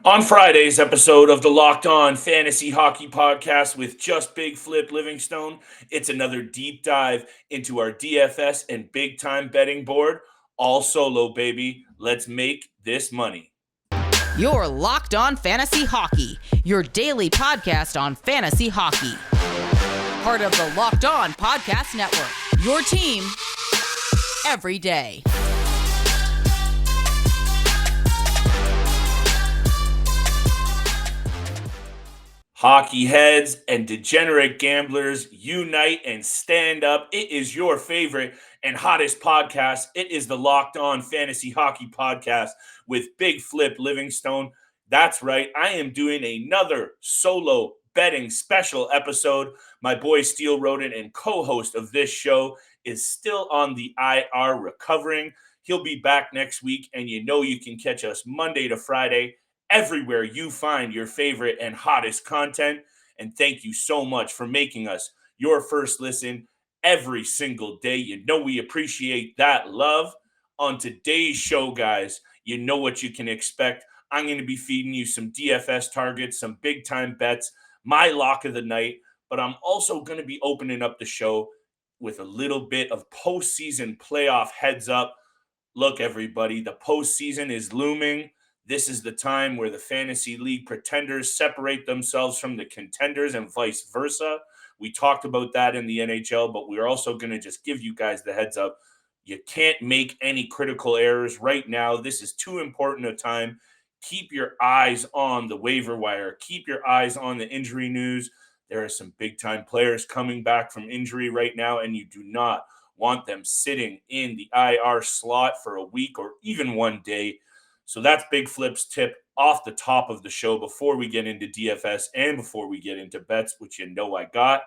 On Friday's episode of the Locked On Fantasy Hockey Podcast with just Big Flip Livingstone, it's another deep dive into our DFS and big time betting board. All solo, baby. Let's make this money. You're Locked On Fantasy Hockey, your daily podcast on fantasy hockey. Part of the Locked On Podcast Network, your team every day. Hockey heads and degenerate gamblers, unite and stand up. It is your favorite and hottest podcast. It is the Locked On Fantasy Hockey Podcast with Big Flip Livingstone. That's right. I am doing another solo betting special episode. My boy Steele Roden and co-host of this show is still on the IR recovering. He'll be back next week, and you know you can catch us Monday to Friday everywhere you find your favorite and hottest content. And thank you so much for making us your first listen every single day. You know we appreciate that love. On today's show, guys, you know what you can expect. I'm going to be feeding you some DFS targets, some big-time bets, my lock of the night, but I'm also going to be opening up the show with a little bit of postseason playoff heads up. Look, everybody, the postseason is looming. This is the time where the fantasy league pretenders separate themselves from the contenders and vice versa. We talked about that in the NHL, but we're also going to just give you guys the heads up. You can't make any critical errors right now. This is too important a time. Keep your eyes on the waiver wire. Keep your eyes on the injury news. There are some big-time players coming back from injury right now, and you do not want them sitting in the IR slot for a week or even one day. So that's Big Flip's tip off the top of the show before we get into DFS and before we get into bets, which you know I got.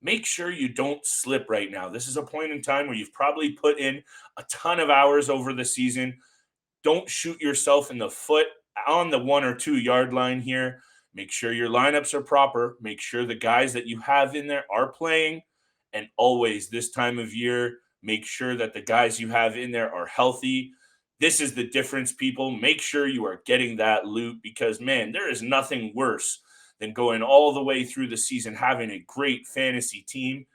Make sure you don't slip right now. This is a point in time where you've probably put in a ton of hours over the season. Don't shoot yourself in the foot on the 1 or 2 yard line here. Make sure your lineups are proper. Make sure the guys that you have in there are playing. And always this time of year, make sure that the guys you have in there are healthy. This is the difference, people. Make sure you are getting that loot because, man, there is nothing worse than going all the way through the season, having a great fantasy team,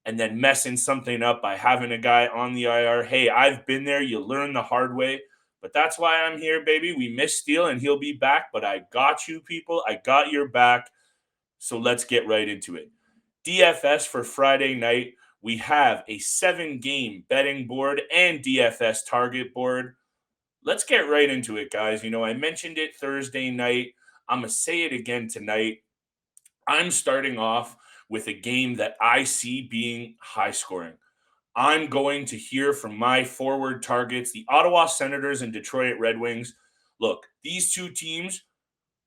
and then messing something up by having a guy on the IR. Hey, I've been there. You learn the hard way. But that's why I'm here, baby. We miss Steele, and he'll be back. But I got you, people. I got your back. So let's get right into it. DFS for Friday night. We have a 7-game betting board and DFS target board. Let's get right into it, guys. You know, I mentioned it Thursday night. I'm going to say it again tonight. I'm starting off with a game that I see being high scoring. I'm going to hear from my forward targets, the Ottawa Senators and Detroit Red Wings. Look, these two teams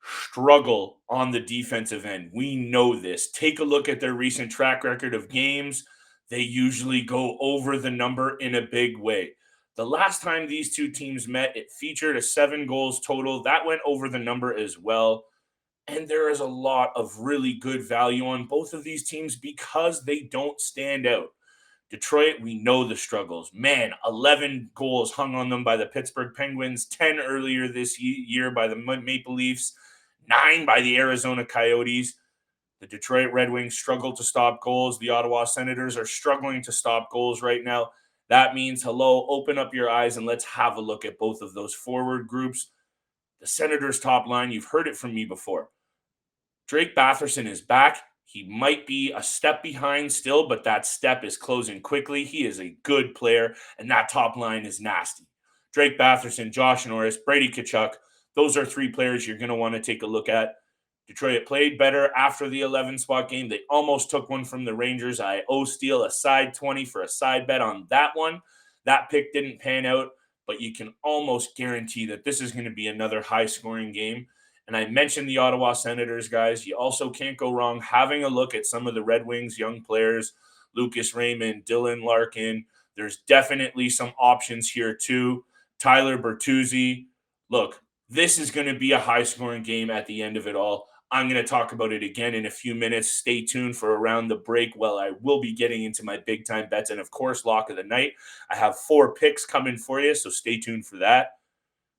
struggle on the defensive end. We know this. Take a look at their recent track record of games. They usually go over the number in a big way. The last time these two teams met, it featured a 7 goals total. That went over the number as well. And there is a lot of really good value on both of these teams because they don't stand out. Detroit, we know the struggles. Man, 11 goals hung on them by the Pittsburgh Penguins, 10 earlier this year by the Maple Leafs, 9 by the Arizona Coyotes. The Detroit Red Wings struggle to stop goals. The Ottawa Senators are struggling to stop goals right now. That means, hello, open up your eyes and let's have a look at both of those forward groups. The Senators' top line, you've heard it from me before. Drake Batherson is back. He might be a step behind still, but that step is closing quickly. He is a good player, and that top line is nasty. Drake Batherson, Josh Norris, Brady Tkachuk, those are 3 players you're going to want to take a look at. Detroit played better after the 11-spot game. They almost took one from the Rangers. I owe Steele a side 20 for a side bet on that one. That pick didn't pan out, but you can almost guarantee that this is going to be another high-scoring game. And I mentioned the Ottawa Senators, guys. You also can't go wrong having a look at some of the Red Wings young players, Lucas Raymond, Dylan Larkin. There's definitely some options here too. Tyler Bertuzzi. Look, this is going to be a high-scoring game at the end of it all. I'm going to talk about it again in a few minutes. Stay tuned for around the break. Well, I will be getting into my big-time bets and, of course, lock of the night. I have 4 picks coming for you, so stay tuned for that.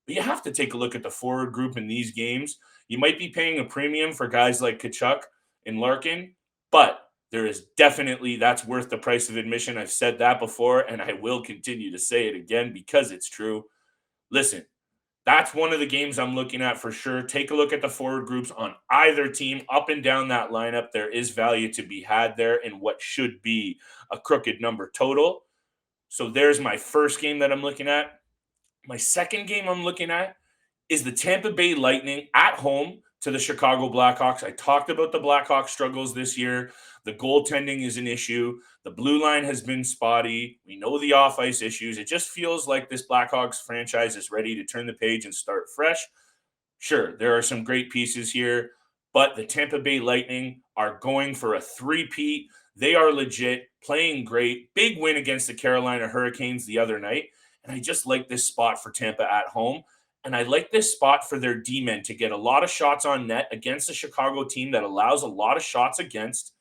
But you have to take a look at the forward group in these games. You might be paying a premium for guys like Tkachuk and Larkin, but there is definitely that's worth the price of admission. I've said that before, and I will continue to say it again because it's true. Listen, that's one of the games I'm looking at for sure. Take a look at the forward groups on either team up and down that lineup. There is value to be had there in what should be a crooked number total. So there's my first game that I'm looking at. My second game I'm looking at is the Tampa Bay Lightning at home to the Chicago Blackhawks. I talked about the Blackhawks struggles this year. The goaltending is an issue. The blue line has been spotty. We know the off-ice issues. It just feels like this Blackhawks franchise is ready to turn the page and start fresh. Sure, there are some great pieces here, but the Tampa Bay Lightning are going for a three-peat. They are legit, playing great. Big win against the Carolina Hurricanes the other night. And I just like this spot for Tampa at home. And I like this spot for their D-men to get a lot of shots on net against a Chicago team that allows a lot of shots against.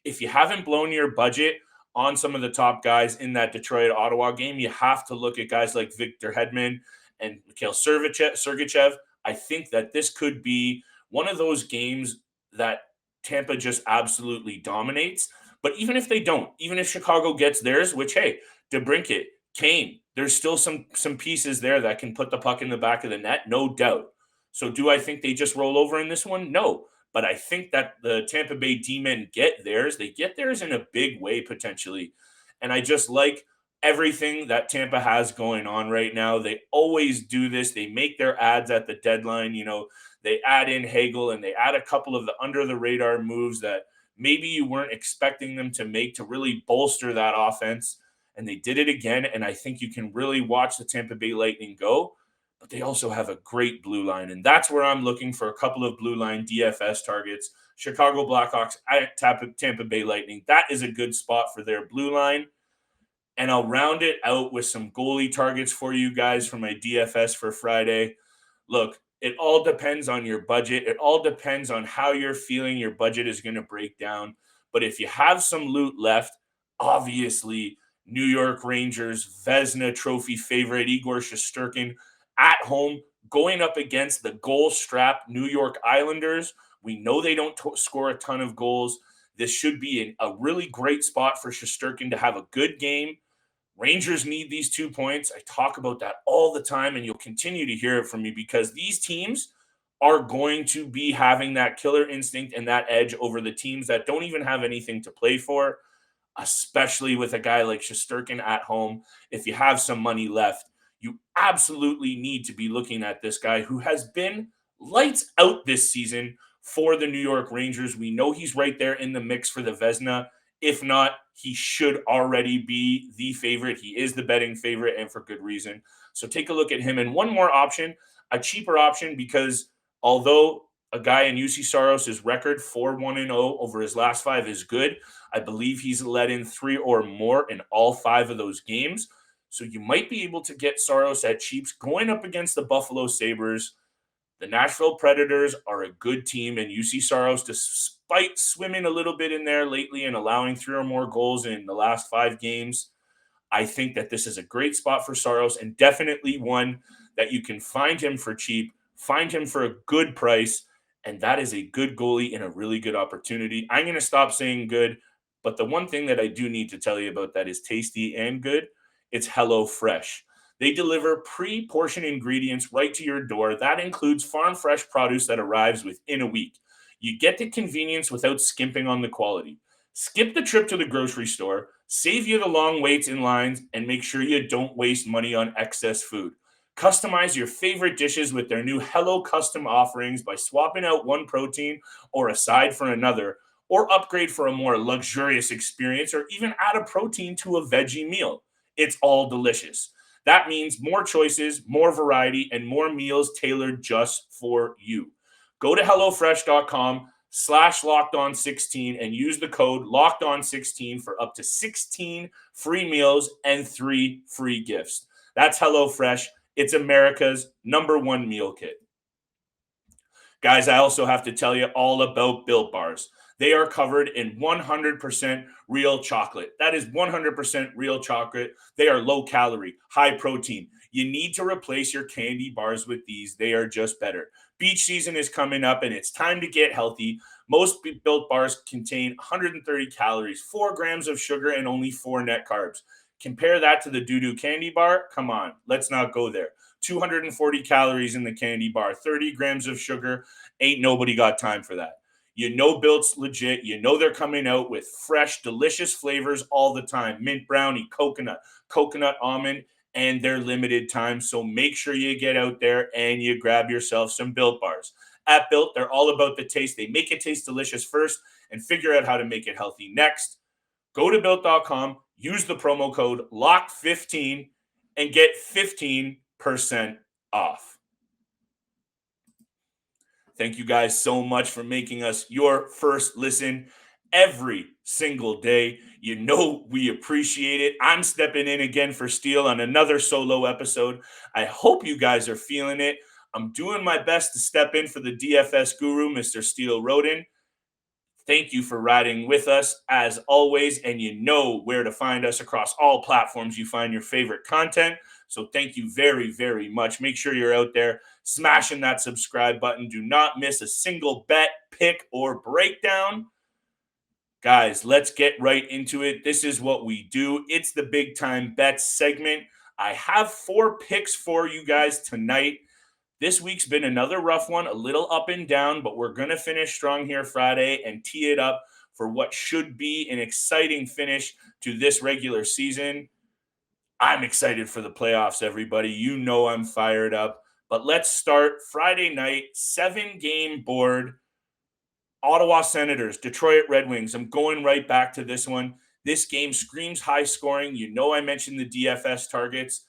If you haven't blown your budget on some of the top guys in that Detroit-Ottawa game, you have to look at guys like Victor Hedman and Mikhail Sergachev. I think that this could be one of those games that Tampa just absolutely dominates. But even if they don't, even if Chicago gets theirs, which, hey, DeBrincat, Kane, there's still some pieces there that can put the puck in the back of the net, no doubt. So do I think they just roll over in this one? No. But I think that the Tampa Bay D-men get theirs. They get theirs in a big way, potentially. And I just like everything that Tampa has going on right now. They always do this. They make their ads at the deadline. You know, they add in Hagel and they add a couple of the under-the-radar moves that maybe you weren't expecting them to make to really bolster that offense. And they did it again. And I think you can really watch the Tampa Bay Lightning go. But they also have a great blue line. And that's where I'm looking for a couple of blue line DFS targets. Chicago Blackhawks at Tampa Bay Lightning. That is a good spot for their blue line. And I'll round it out with some goalie targets for you guys for my DFS for Friday. Look, it all depends on your budget. It all depends on how you're feeling your budget is going to break down. But if you have some loot left, obviously New York Rangers, Vezina Trophy favorite Igor Shesterkin at home going up against the goal-strapped New York Islanders. We know they don't score a ton of goals. This should be a really great spot for Shesterkin to have a good game. Rangers need these 2 points. I talk about that all the time, and you'll continue to hear it from me because these teams are going to be having that killer instinct and that edge over the teams that don't even have anything to play for, especially with a guy like Shesterkin at home. If you have some money left, you absolutely need to be looking at this guy who has been lights out this season for the New York Rangers. We know he's right there in the mix for the Vezina. If not, he should already be the favorite. He is the betting favorite, and for good reason. So take a look at him. And one more option, a cheaper option, because although a guy in UC Saros' record 4-1-0 over his last 5 is good, I believe he's let in 3 or more in all 5 of those games. So you might be able to get Saros at cheaps going up against the Buffalo Sabres. The Nashville Predators are a good team, and UC Saros, despite swimming a little bit in there lately and allowing 3 or more goals in the last 5 games, I think that this is a great spot for Saros and definitely one that you can find him for cheap, find him for a good price, and that is a good goalie and a really good opportunity. I'm going to stop saying good, but the one thing that I do need to tell you about that is tasty and good, it's HelloFresh. They deliver pre-portioned ingredients right to your door. That includes farm fresh produce that arrives within a week. You get the convenience without skimping on the quality. Skip the trip to the grocery store, save you the long waits in lines, and make sure you don't waste money on excess food. Customize your favorite dishes with their new Hello Custom offerings by swapping out one protein or a side for another, or upgrade for a more luxurious experience, or even add a protein to a veggie meal. It's all delicious. That means more choices, more variety, and more meals tailored just for you. Go to HelloFresh.com/LockedOn16 and use the code LockedOn16 for up to 16 free meals and 3 free gifts. That's HelloFresh. It's America's #1 meal kit. Guys, I also have to tell you all about Built Bars. They are covered in 100% real chocolate. That is 100% real chocolate. They are low calorie, high protein. You need to replace your candy bars with these. They are just better. Beach season is coming up and it's time to get healthy. Most Built bars contain 130 calories, 4 grams of sugar, and only 4 net carbs. Compare that to the doo-doo candy bar. Come on, let's not go there. 240 calories in the candy bar, 30 grams of sugar. Ain't nobody got time for that. You know Built's legit. You know they're coming out with fresh, delicious flavors all the time. Mint brownie, coconut almond, and they're limited time. So make sure you get out there and you grab yourself some Built bars. At Built, they're all about the taste. They make it taste delicious first and figure out how to make it healthy next. Go to Built.com, use the promo code LOCK15, and get 15% off. Thank you guys so much for making us your first listen every single day. You know we appreciate it. I'm stepping in again for Steele on another solo episode. I hope you guys are feeling it. I'm doing my best to step in for the DFS guru, Mr. Steele Roden. Thank you for riding with us as always, and you know where to find us across all platforms you find your favorite content. So thank you very, very much. Make sure you're out there smashing that subscribe button. Do not miss a single bet, pick, or breakdown. Guys, let's get right into it. This is what we do. It's the Big Time Bets segment. I have 4 picks for you guys tonight. This week's been another rough one, a little up and down, but we're going to finish strong here Friday and tee it up for what should be an exciting finish to this regular season. I'm excited for the playoffs, everybody. You know I'm fired up. But let's start Friday night, 7-game board. Ottawa Senators, Detroit Red Wings. I'm going right back to this one. This game screams high scoring. You know I mentioned the DFS targets.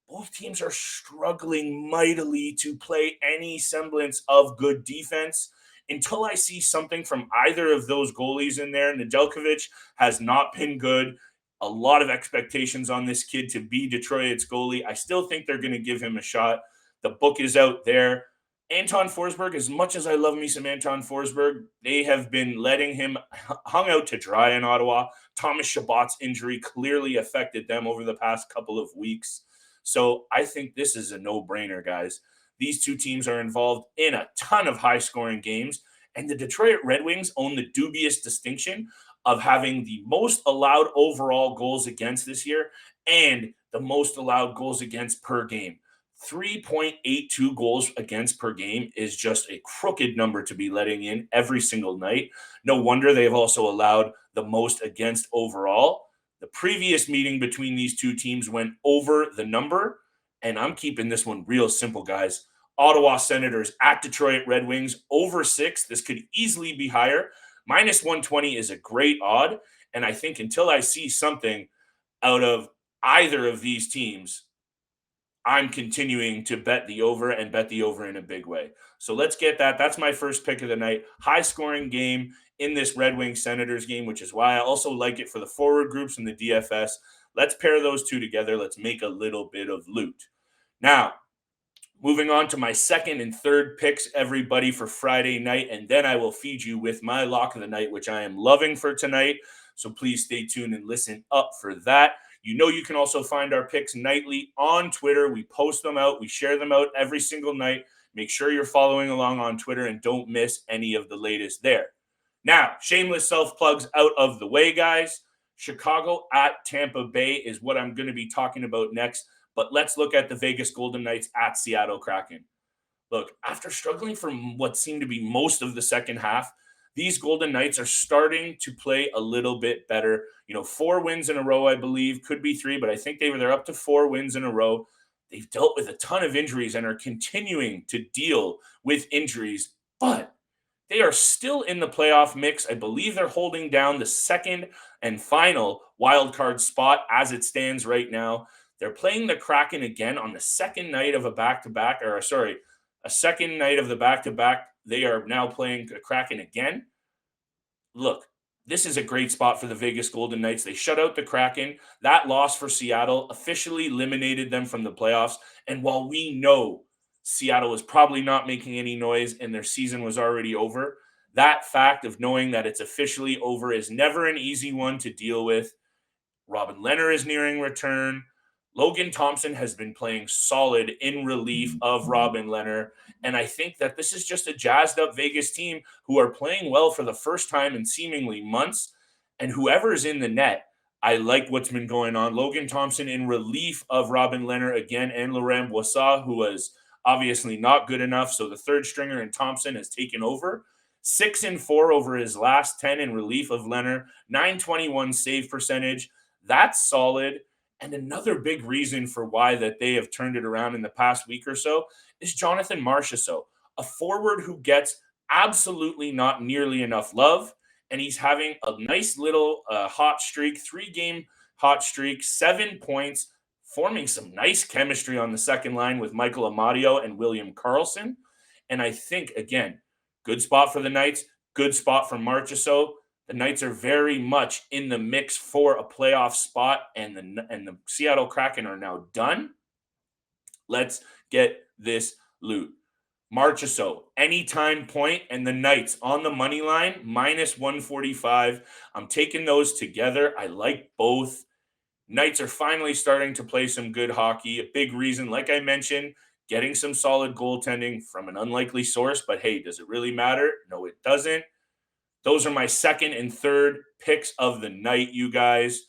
Both teams are struggling mightily to play any semblance of good defense. Until I see something from either of those goalies in there, Nedeljkovic has not been good. A lot of expectations on this kid to be Detroit's goalie. I still think they're going to give him a shot. The book is out there. Anton Forsberg, as much as I love me some Anton Forsberg, they have been letting him hung out to dry in Ottawa. Thomas Chabot's injury clearly affected them over the past couple of weeks. So I think this is a no-brainer, guys. These two teams are involved in a ton of high-scoring games, and the Detroit Red Wings own the dubious distinction of having the most allowed overall goals against this year and the most allowed goals against per game. 3.82 goals against per game is just a crooked number to be letting in every single night. No wonder they've also allowed the most against overall. The previous meeting between these two teams went over the number, and I'm keeping this one real simple, guys. Ottawa Senators at Detroit Red Wings over 6. This could easily be higher. Minus 120 is a great odd, and I think until I see something out of either of these teams, I'm continuing to bet the over and bet the over in a big way. So let's get that. That's my first pick of the night. High-scoring game in this Red Wings Senators game, which is why I also like it for the forward groups and the DFS. Let's pair those two together. Let's make a little bit of loot. Now, moving on to my second and third picks, everybody, for Friday night, and then I will feed you with my lock of the night, which I am loving for tonight. So please stay tuned and listen up for that. You know you can also find our picks nightly on Twitter. We post them out. We share them out every single night. Make sure you're following along on Twitter and don't miss any of the latest there. Now, shameless self-plugs out of the way, guys. Chicago at Tampa Bay is what I'm going to be talking about next. But let's look at the Vegas Golden Knights at Seattle Kraken. Look, after struggling for what seemed to be most of the second half, these Golden Knights are starting to play a little bit better. 4 wins in a row, I believe. Could be 3, but I think they're up to 4 wins in a row. They've dealt with a ton of injuries and are continuing to deal with injuries, but they are still in the playoff mix. I believe they're holding down the second and final wild card spot as it stands right now. They're playing the Kraken again on the second night of a second night of the back-to-back. They are now playing the Kraken again. Look, this is a great spot for the Vegas Golden Knights. They shut out the Kraken. That loss for Seattle officially eliminated them from the playoffs. And while we know Seattle was probably not making any noise and their season was already over, That fact of knowing that it's officially over is never an easy one to deal with. Robin Lehner is nearing return. Logan Thompson has been playing solid in relief of Robin Lehner. And I think that this is just a jazzed up Vegas team who are playing well for the first time in seemingly months. And whoever's in the net, I like what's been going on. Logan Thompson in relief of Robin Lehner again, and Laurent Boissat, who was obviously not good enough. So the third stringer in Thompson has taken over. 6-4 over his last 10 in relief of Lehner, 921 save percentage. That's solid. And another big reason for why that they have turned it around in the past week or so is Jonathan Marciaso, a forward who gets absolutely not nearly enough love. And he's having a nice little hot streak, 3-game hot streak, 7 points, forming some nice chemistry on the second line with Michael Amadio and William Karlsson. And I think, again, good spot for the Knights, good spot for Marciaso. The Knights are very much in the mix for a playoff spot, and the Seattle Kraken are now done. Let's get this loot. Marciaso, anytime point, and the Knights on the money line, minus 145. I'm taking those together. I like both. Knights are finally starting to play some good hockey. A big reason, like I mentioned, getting some solid goaltending from an unlikely source. But hey, does it really matter? No, it doesn't. Those are my second and third picks of the night, you guys.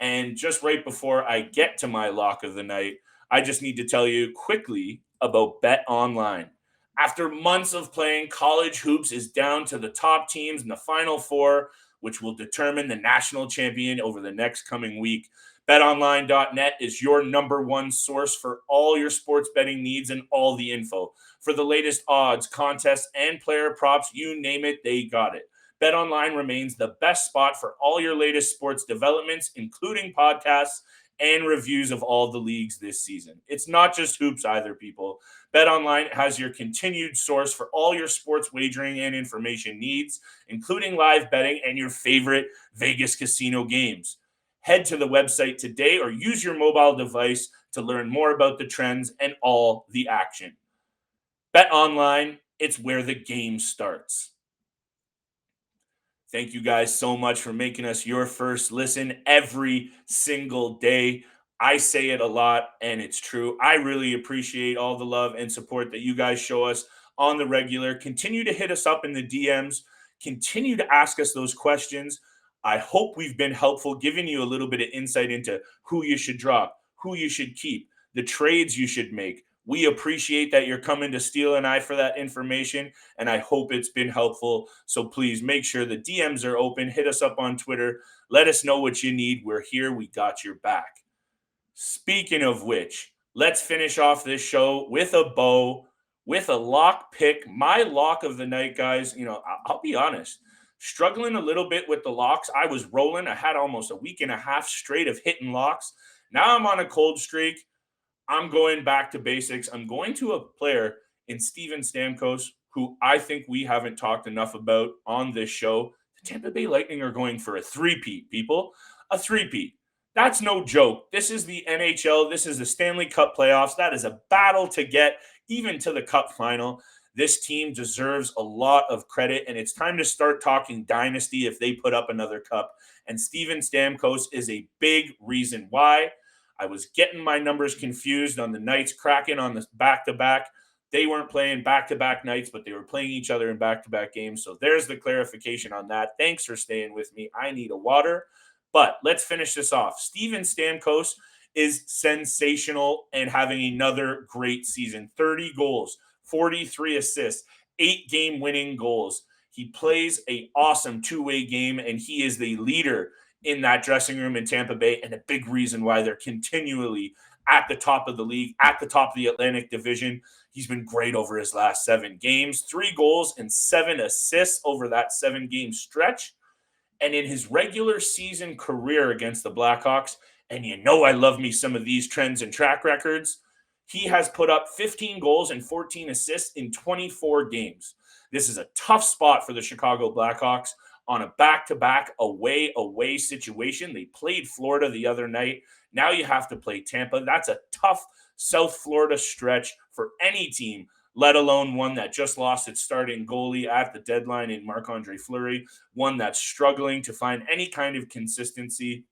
And just right before I get to my lock of the night, I just need to tell you quickly about BetOnline. After months of playing, college hoops is down to the top teams in the Final Four, which will determine the national champion over the next coming week. BetOnline.net is your number one source for all your sports betting needs and all the info. For the latest odds, contests, and player props, you name it, they got it. BetOnline remains the best spot for all your latest sports developments, including podcasts and reviews of all the leagues this season. It's not just hoops either, people. BetOnline has your continued source for all your sports wagering and information needs, including live betting and your favorite Vegas casino games. Head to the website today or use your mobile device to learn more about the trends and all the action. BetOnline, it's where the game starts. Thank you guys so much for making us your first listen every single day. I say it a lot, and it's true. I really appreciate all the love and support that you guys show us on the regular. Continue to hit us up in the DMs. Continue to ask us those questions. I hope we've been helpful, giving you a little bit of insight into who you should drop, who you should keep, the trades you should make. We appreciate that you're coming to Steele and I for that information, and I hope it's been helpful. So please make sure the DMs are open. Hit us up on Twitter. Let us know what you need. We're here. We got your back. Speaking of which, let's finish off this show with a bow, with a lock pick. My lock of the night, guys, I'll be honest, struggling a little bit with the locks. I was rolling. I had almost a week and a half straight of hitting locks. Now I'm on a cold streak. I'm going back to basics. I'm going to a player in Steven Stamkos, who I think we haven't talked enough about on this show. The Tampa Bay Lightning are going for a three-peat, people. A three-peat. That's no joke. This is the NHL. This is the Stanley Cup playoffs. That is a battle to get even to the Cup final. This team deserves a lot of credit, and it's time to start talking dynasty if they put up another cup. And Steven Stamkos is a big reason why. I was getting my numbers confused on the Knights Kraken on the back-to-back. They weren't playing back-to-back nights, but they were playing each other in back-to-back games. So there's the clarification on that. Thanks for staying with me. I need a water. But let's finish this off. Steven Stamkos is sensational and having another great season. 30 goals, 43 assists, 8 game-winning goals. He plays an awesome two-way game, and he is the leader in that dressing room in Tampa Bay, and a big reason why they're continually at the top of the league, at the top of the Atlantic Division. He's been great over his last 7 games, 3 goals and 7 assists over that 7-game stretch. And in his regular season career against the Blackhawks, and I love me some of these trends and track records, he has put up 15 goals and 14 assists in 24 games. This is a tough spot for the Chicago Blackhawks on a back-to-back away situation. They played Florida the other night. Now you have to play Tampa. That's a tough South Florida stretch for any team let alone one that just lost its starting goalie at the deadline in Marc-Andre Fleury, one that's struggling to find any kind of consistency.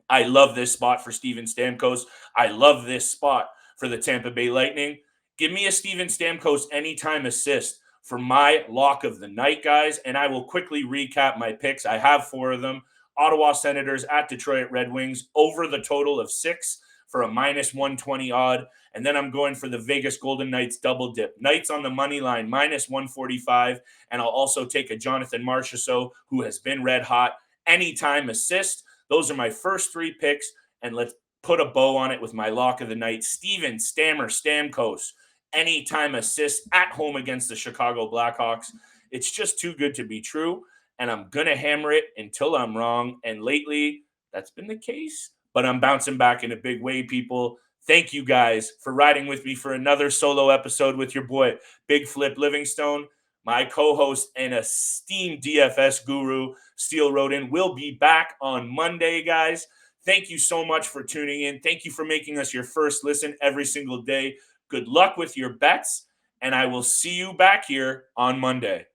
I love this spot for Steven Stamkos. I love this spot for the Tampa Bay Lightning. Give me a Steven Stamkos anytime assist for my lock of the night, guys. And I will quickly recap my picks. I have 4 of them. Ottawa Senators at Detroit Red Wings over the total of 6 for a minus 120 odd. And then I'm going for the Vegas Golden Knights double dip. Knights on the money line, minus 145. And I'll also take a Jonathan Marciaso, who has been red hot, anytime assist. Those are my first 3 picks. And let's put a bow on it with my lock of the night. Steven Stamkos, anytime assist at home against the Chicago Blackhawks. It's just too good to be true. And I'm going to hammer it until I'm wrong. And lately, that's been the case. But I'm bouncing back in a big way, people. Thank you guys for riding with me for another solo episode with your boy, Big Flip Livingstone. My co-host and esteemed DFS guru, Steele Roden, will be back on Monday, guys. Thank you so much for tuning in. Thank you for making us your first listen every single day. Good luck with your bets, and I will see you back here on Monday.